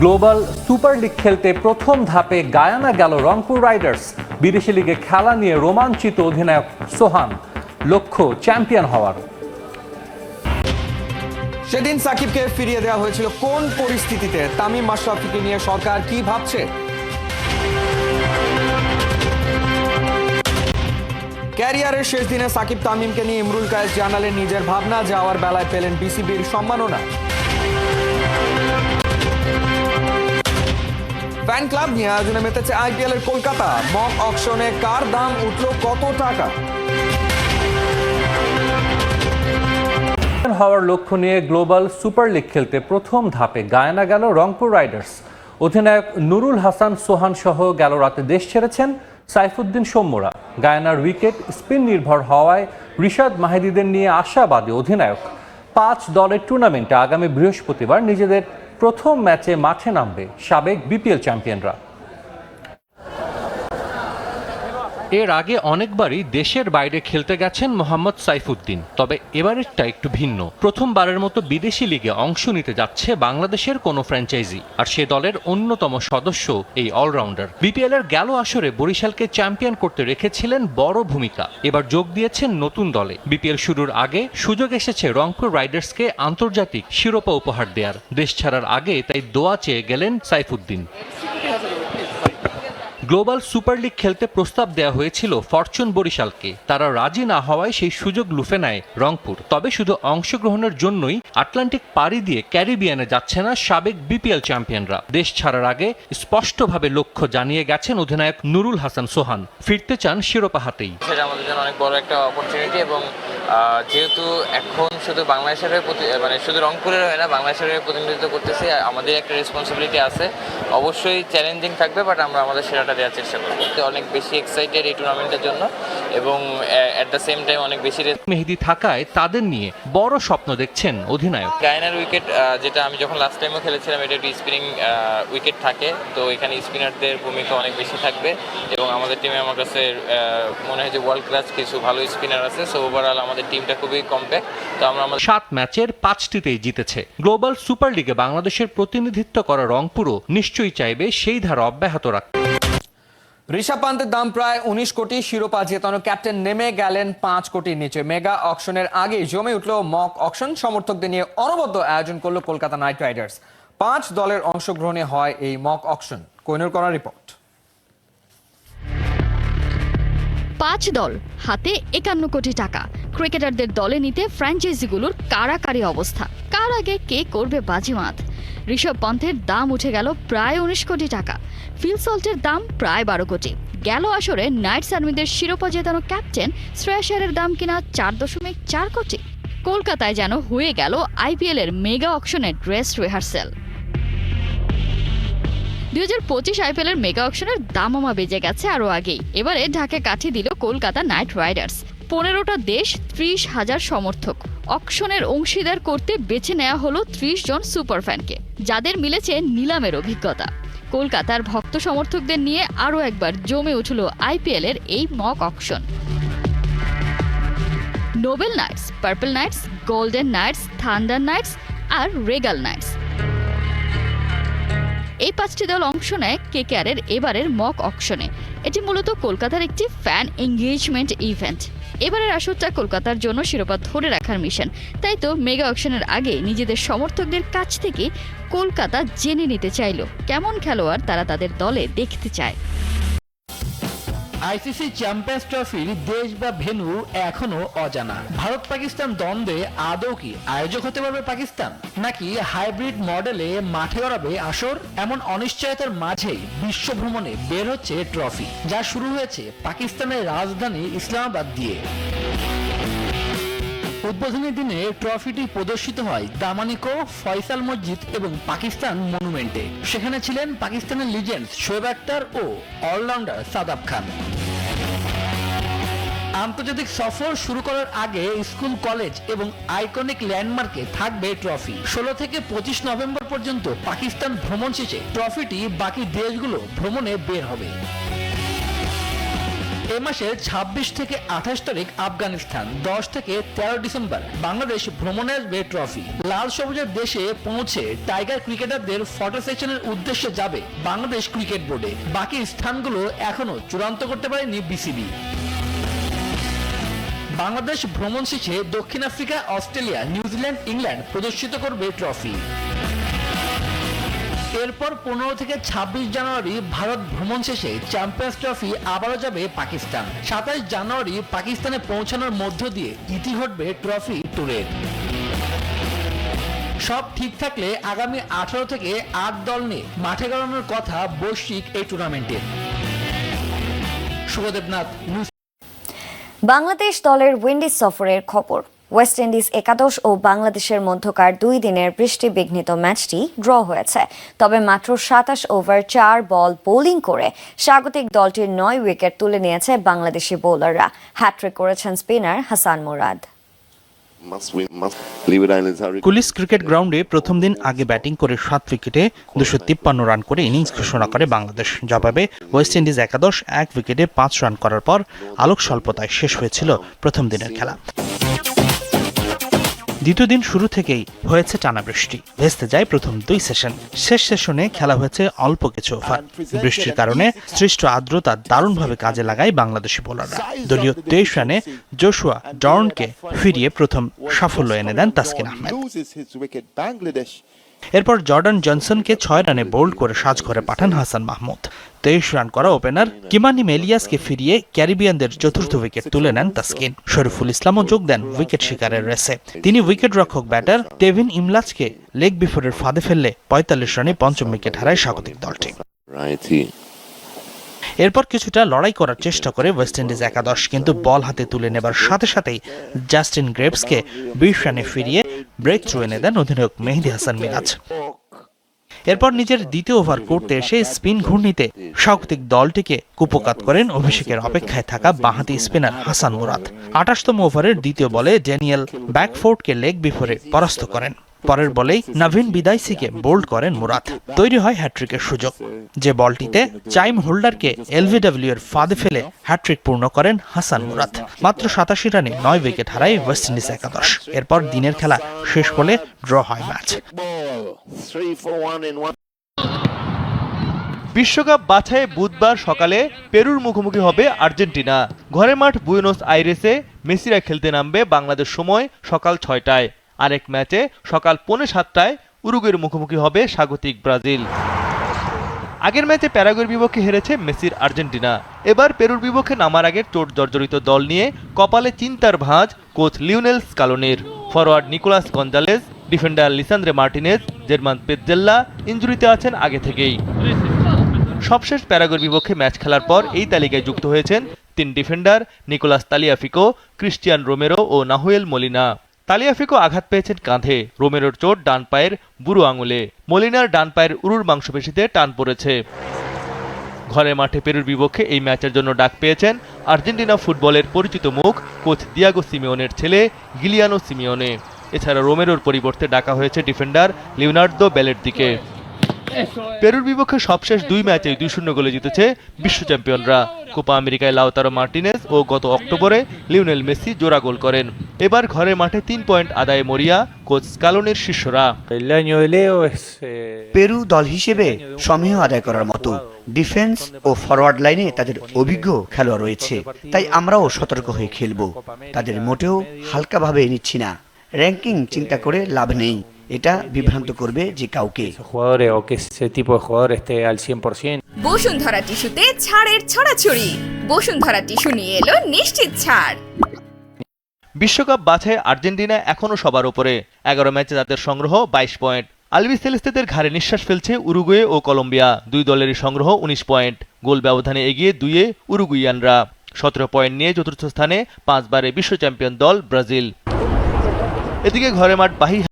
Global super league খেলতে প্রথম ধাপে গায়ানা গেল রংপুর রাইডার্স। বিদেশি লিগে খেলা নিয়ে রোমাঞ্চিত অধিনায়ক সোহান, লক্ষ্য চ্যাম্পিয়ন হওয়ার। সেদিন সাকিবকে ফিরিয়ে দেওয়া হয়েছিল কোন পরিস্থিতিতে? তামিম মাশরাফিকে নিয়ে সরকার কি ভাবছে? ক্যারিয়ারের শেষ দিনে সাকিব তামিমকে নিয়ে ইমরুল কায়েস জানালেন নিজের ভাবনা, যাওয়ার বেলায় পেলেন বিসিবির সম্মাননা। ফ্যান ক্লাব নিয়ে আয়োজনে মেতেছে আইপিএল এর কলকাতা। মক অকশনে কার দাম উঠল কত টাকা? হওয়ার লক্ষ্য নিয়ে গ্লোবাল সুপার লিগ খেলতে প্রথম ধাপে গায়ানা গেল রংপুর রাইডার্স। অধিনায়ক নুরুল হাসান সোহান সহ গেল রাতে দেশ ছেড়েছেন সাইফুদ্দিন সৌম্যরা। গায়ানার উইকেট স্পিন নির্ভর হওয়ায় রিশাদ মাহেদীদের নিয়ে আশাবাদী অধিনায়ক। 5 দলের টুর্নামেন্টে আগামী বৃহস্পতিবার নিজেদের প্রথম ম্যাচে মাঠে নামবে সাবেক বিপিএল চ্যাম্পিয়নরা। এর আগে অনেকবারই দেশের বাইরে খেলতে গেছেন মোহাম্মদ সাইফুদ্দিন, তবে এবারেরটা একটু ভিন্ন। প্রথমবারের মতো বিদেশি লিগে অংশ নিতে যাচ্ছে বাংলাদেশের কোনো ফ্র্যাঞ্চাইজি, আর সে দলের অন্যতম সদস্য এই অলরাউন্ডার। বিপিএল এর গেল আসরে বরিশালকে চ্যাম্পিয়ন করতে রেখেছিলেন বড় ভূমিকা। এবার যোগ দিয়েছেন নতুন দলে। বিপিএল শুরুর আগে সুযোগ এসেছে রংপুর রাইডার্সকে আন্তর্জাতিক শিরোপা উপহার দেওয়ার। দেশ ছাড়ার আগে তাই দোয়া চেয়ে গেলেন সাইফুদ্দিন। গ্লোবাল সুপার লিগ খেলতে প্রস্তাব দেওয়া হয়েছিল ফরচুন বরিশালকে, তারা রাজি না হওয়ায় সেই সুযোগ লুফে নেয় রংপুর। তবে শুধু অংশগ্রহণের জন্যই আটলান্টিক পাড়ি দিয়ে ক্যারিবিয়ানে যাচ্ছে না সাবেক বিপিএল চ্যাম্পিয়নরা। দেশ ছাড়ার আগে স্পষ্টভাবে লক্ষ্য জানিয়ে গেছেন অধিনায়ক নুরুল হাসান সোহান, ফিরতে চান শিরোপা হাতেই। সেটা আমাদের জন্য অনেক বড় একটা অপরচুনিটি, এবং যেহেতু এখন শুধু বাংলাদেশের মানে শুধু রংপুরের হয় না, বাংলাদেশের প্রতিনিধিত্ব করতেছি, আমাদের একটা রেসপন্সিবিলিটি আছে। অবশ্যই চ্যালেঞ্জিং থাকবে, বাট আমরা আমাদের সেরাটা দেওয়ার চেষ্টা করব। অনেক বেশি এক্সাইটেড এই টুর্নামেন্টের জন্য, এবং অ্যাট দ্য সেম টাইম অনেক বেশি মেহেদী থাকায় তাদের নিয়ে বড় স্বপ্ন দেখছেন অধিনায়ক। গায়ানার উইকেট, যেটা আমি যখন লাস্ট টাইমও খেলেছিলাম, এটা একটু স্পিনিং উইকেট থাকে, তো এখানে স্পিনারদের ভূমিকা অনেক বেশি থাকবে, এবং আমাদের টিমে আমার কাছে মনে হয় যে ওয়ার্ল্ড ক্লাস কিছু ভালো স্পিনার আছে। সো ওভারঅল আমাদের টিমটা খুবই কম্প্যাক্ট। তো আমরা 7 ম্যাচের 5টিতেই জিতেছে। গ্লোবাল সুপার লিগে বাংলাদেশের প্রতিনিধিত্ব করা রংপুরও নিশ্চয়ই চাইবে সেই ধারা অব্যাহত রাখতে। ঋষভ পান্তের দাম প্রায় 19 কোটি। শিরোপা জেতানো ক্যাপ্টেন নেমে গেলেন 5 কোটির নিচে। মেগা অকশনের আগে জমে উঠল মক অকশন। সমর্থকদের নিয়ে অনবদ্য আয়োজন করলো কলকাতা নাইট রাইডার্স। 5 দলের অংশগ্রহণে হয় এই মক অকশন। কোহিনুর করা রিপোর্ট। 5 দল, হাতে 51 কোটি টাকা। ক্রিকেটারদের দলে নিতে ফ্র্যাঞ্চাইজিগুলোর কারাকারি অবস্থা। কার আগে কে করবে বাজিমাত? ঋষভ পন্থের দাম উঠে গেল প্রায় 19 কোটি টাকা। ফিল সল্টের দাম প্রায় 12 কোটি। গেল আসরে নাইটস আর্মিদের শিরোপা জেতানো ক্যাপ্টেন শ্রেয়াসের দাম কিনা 4.4 কোটি। কলকাতায় যেন হয়ে গেল আইপিএল এর মেগা অকশনের ড্রেস রিহার্সেল। 2025 আইপিএল এর মেগা অকশনের দামামা বেজে গেছে আরও আগেই। এবারে ঢাকে কাঠি দিল কলকাতা নাইট রাইডার্স। 15টা দেশ, 30,000 সমর্থক। অকশনের অংশীদার করতে বেছে নেওয়া হলো 30 জন সুপার ফ্যানকে, যাদের মিলেছে নিলামের অভিজ্ঞতা। কলকাতার ভক্ত সমর্থকদের নিয়ে আরও একবার জমে উঠল আইপিএল এর এই mock auction. Noble knights, purple knights, golden knights, thunder knights আর রেগাল নাইটস, এই 5টি দল অংশ নেয় কেকেআরের এবারের মক অকশনে। এটি মূলত কলকাতার একটি ফ্যান এঙ্গেজমেন্ট ইভেন্ট। এবারের আসরটা কলকাতার জন্য শিরোপা ধরে রাখার মিশন। তাই তো মেগা অকশনের আগে নিজেদের সমর্থকদের কাছ থেকে কলকাতা জেনে নিতে চাইল কেমন খেলোয়াড় তারা তাদের দলে দেখতে চায়। আইসিসি চ্যাম্পিয়ন্স ট্রফির দেশ বা ভেন্যু এখনো অজানা। ভারত পাকিস্তান দ্বন্দ্বে আদৌ কি আয়োজক হতে পারবে পাকিস্তান, নাকি হাইব্রিড মডেলে মাঠে গড়াবে আসর? এমন অনিশ্চয়তার মাঝেই বিশ্ব ভ্রমণে বের হচ্ছে ট্রফি, যা শুরু হয়েছে পাকিস্তানের রাজধানী ইসলামাবাদ দিয়ে। উদ্বোধনী দিনে ট্রফিটি প্রদর্শিত হয় দামানিকো, ফয়সাল মসজিদ এবং পাকিস্তান মনুমেন্টে। সেখানে ছিলেন পাকিস্তানের লিজেন্ডস শোয়েব আখতার ও অলরাউন্ডার সাদাব খান। আন্তর্জাতিক সফর শুরু করার আগে স্কুল, কলেজ এবং আইকনিক ল্যান্ডমার্কে থাকবে ট্রফি। 16 থেকে 25 নভেম্বর পর্যন্ত পাকিস্তান ভ্রমণ শেষে ট্রফিটি বাকি দেশগুলো ভ্রমণে বের হবে। এ মাসের ২৬ থেকে ২৮ তারিখ আফগানিস্তান, ১০ থেকে ১৩ ডিসেম্বর বাংলাদেশ ভ্রমণে আসবে ট্রফি। লাল সবুজের দেশে পৌঁছে টাইগার ক্রিকেটারদের ফটো সেকশনের উদ্দেশ্যে যাবে বাংলাদেশ ক্রিকেট বোর্ডে। বাকি স্থানগুলো এখনো চূড়ান্ত করতে পারেনি বিসিবি। বাংলাদেশ ভ্রমণ শেষে দক্ষিণ আফ্রিকা, অস্ট্রেলিয়া, নিউজিল্যান্ড, ইংল্যান্ড প্রদর্শিত করবে ট্রফি। এরপর ১৫ থেকে ২৬ জানুয়ারি ভারত ভ্রমণ শেষে চ্যাম্পিয়ন্স ট্রফি আবারও যাবে পাকিস্তান। ২৭ জানুয়ারি পাকিস্তানে পৌঁছানোর মধ্য দিয়ে ইতি ঘটবে ট্রফি ট্যুরের। সব ঠিক থাকলে আগামী ১৮ থেকে ৮ দল নিয়ে মাঠে গড়ানোর কথা বৈশ্বিক এই টুর্নামেন্টের। শুভদেবনাথ। বাংলাদেশ দলের উইন্ডিজ সফরের খবর। ওয়েস্ট ইন্ডিজ একাদশ ও বাংলাদেশের মধ্যকার ২ দিনের বৃষ্টিবিঘ্নিত ম্যাচটি ড্র হয়েছে। তবে মাত্র ২৭ ওভার ৪ বল বোলিং করে স্বাগতিক দলটির ৯ উইকেট তুলে নিয়েছে বাংলাদেশি বোলাররা। হ্যাট্রিক করেছেন spinner Hasan Murad. Colles cricket গ্রাউন্ডে প্রথম দিন আগে ব্যাটিং করে ৭ উইকেটে ২৫৩ রান করে ইনিংস ঘোষণা করে বাংলাদেশ। জবাবে ওয়েস্ট ইন্ডিজ একাদশ ১ উইকেটে ৫ রান করার পর আলোক স্বল্পতায় শেষ হয়েছিল প্রথম দিনের খেলা। দ্বিতীয় দিন শুরু থেকেই হয়েছে টানা বৃষ্টি, ভেস্তে যায় প্রথম ২ সেশন। শেষ সেশনে খেলা হয়েছে অল্প কিছু ওভার। বৃষ্টির কারণে সৃষ্ট আর্দ্রতা দারুণভাবে কাজে লাগায় বাংলাদেশি বোলাররা। দলীয় ২৩ রানে জোশুয়া ডর্নকে ফিরিয়ে প্রথম সাফল্য এনে দেন তাসকিন আহমেদ। এরপর জর্ডান জনসনকে ৬ রানে বোল্ড করে সাজঘরে পাঠান হাসান মাহমুদ। ২৩ রান করা ওপেনার কিমানি মেলিয়াসকে ফিরিয়ে ক্যারিবিয়ানদের চতুর্থ উইকেট তুলে নেন তাসকিন। শরীফুল ইসলামও যোগ দেন উইকেট শিকারের রেসে। তিনি উইকেট রক্ষক ব্যাটার টেভিন ইমলাজকে লেগ বিফোরের ফাঁদে ফেললে ৪৫ রানে পঞ্চম উইকেট হারায় স্বাগতিক দলটি। এরপর কিছুটা লড়াই করার চেষ্টা করে ওয়েস্ট ইন্ডিজ একাদশ, কিন্তু বল হাতে তুলে নেবার সাথে সাথেই জাস্টিন গ্রেভসকে ২০ রানে ফিরিয়ে ব্রেক থ্রু এনে দেন অধিনায়ক মেহেদী হাসান মিরাজ। এরপর নিজের দ্বিতীয় ওভার করতে এসে স্পিন ঘূর্ণিতে স্বাগতিক দলটিকে কুপকাত করেন অভিষেকের অপেক্ষায় থাকা বাঁহাতি স্পিনার হাসান মুরাদ। ২৮তম ওভারের দ্বিতীয় বলে ড্যানিয়েল ব্যাকফোর্ডকে লেগ বিফোরে পরাস্ত করেন। পরের বলেই নাভিন বিদাইসিকে বোল্ড করেন মুরাদ। তৈরি হয় হ্যাট্রিকের সুযোগ, যে বলটিতে চাইম হোল্ডারকে এলবিডব্লিউ এর ফাঁদে ফেলে হ্যাট্রিক পূর্ণ করেন হাসান মুরাদ। মাত্র ৮৭ রানে ৯ উইকেট হারায় ওয়েস্ট ইন্ডিজ একাদশ। এরপর দিনের খেলা শেষ হলে ড্র হয় ম্যাচ। বিশ্বকাপ বাছাই বুধবার সকালে পেরুর মুখোমুখি হবে আর্জেন্টিনা। ঘরের মাঠ বুয়েনোস আইরেসে মেসিরা খেলতে নামবে বাংলাদেশ সময় সকাল ৬টায়। আরেক ম্যাচে সকাল ৬:৩০ উরুগুয়ের মুখোমুখি হবে স্বাগতিক ব্রাজিল। আগের ম্যাচে প্যারাগুয়ের বিপক্ষে হেরেছে মেসির আর্জেন্টিনা। এবার পেরুর বিপক্ষে নামার আগে চোট জর্জরিত দল নিয়ে কপালে চিন্তার ভাঁজ কোচ লিওনেল স্কালোনির। Forward Nicolas Gonzalez, defender Lisandro Martinez, German Pezzella ইনজুরিতে আছেন আগে থেকেই। সবশেষ প্যারাগুয়ের বিপক্ষে ম্যাচ খেলার পর এই তালিকায় যুক্ত হয়েছেন ৩ defender Nicolas Tagliafico, Cristian Romero ও নাহুয়েল মলিনা। তালিয়াফিকো আঘাত পেয়েছেন কাঁধে, রোমেরোর চোট ডান পায়ের বুড়ো আঙুলে, মলিনার ডান পায়ের উরুর মাংসপেশিতে টান পড়েছে। ঘরের মাঠে পেরুর বিপক্ষে এই ম্যাচের জন্য ডাক পেয়েছেন আর্জেন্টিনা ফুটবলের পরিচিত মুখ কোচ দিয়াগো সিমিওনের ছেলে গিলিয়ানো সিমিওনে। এছাড়া রোমেরোর পরিবর্তে ডাকা হয়েছে ডিফেন্ডার লিওনার্দো বেলেরদিকে। পেরুর বিপক্ষে সবশেষ ২ ম্যাচে ২-০ গোলে জিতেছে বিশ্ব চ্যাম্পিয়নরা। কোপা আমেরিকায় লাউতারো মার্টিনেজ ও গত অক্টোবরে লিওনেল মেসি জোড়া গোল করেন। এবার ঘরের মাঠে ৩ পয়েন্ট আদায়ে মরিয়া কোচ স্কালোনির শিষ্যরা। পেরু দল হিসেবে সমীহ আদায় করার মতো ডিফেন্স ও ফরওয়ার্ড লাইনে তাদের অভিজ্ঞ খেলোয়াড় রয়েছে, তাই আমরাও সতর্ক হয়ে খেলব। তাদের মোটেও হালকাভাবে নিচ্ছি না। র্যাঙ্কিং চিন্তা করে লাভ নেই, এটা বিভ্রান্ত করবে যে কাউকে। বসুন্ধরা টিস্যুতে ছাড়ের ছড়াছড়ি। বসুন্ধরা টিস্যু নিয়ে এলো নিশ্চিত ছাড়। বিশ্বকাপ বাছাই আর্জেন্টিনা এখনো সবার উপরে। ১১ ম্যাচে তাদের সংগ্রহ ২২ পয়েন্ট। আলবি সেলেস্তেদের ঘাড়ে নিঃশ্বাস ফেলছে উরুগুয়ে ও কলম্বিয়া। ২ দলেরই সংগ্রহ ১৯ পয়েন্ট। গোল ব্যবধানে এগিয়ে ২-এ উরুগুইয়ানরা। ১৭ পয়েন্ট নিয়ে চতুর্থ স্থানে ৫ বারে বিশ্ব চ্যাম্পিয়ন দল ব্রাজিল। এদিকে ঘরে মাঠ বাহি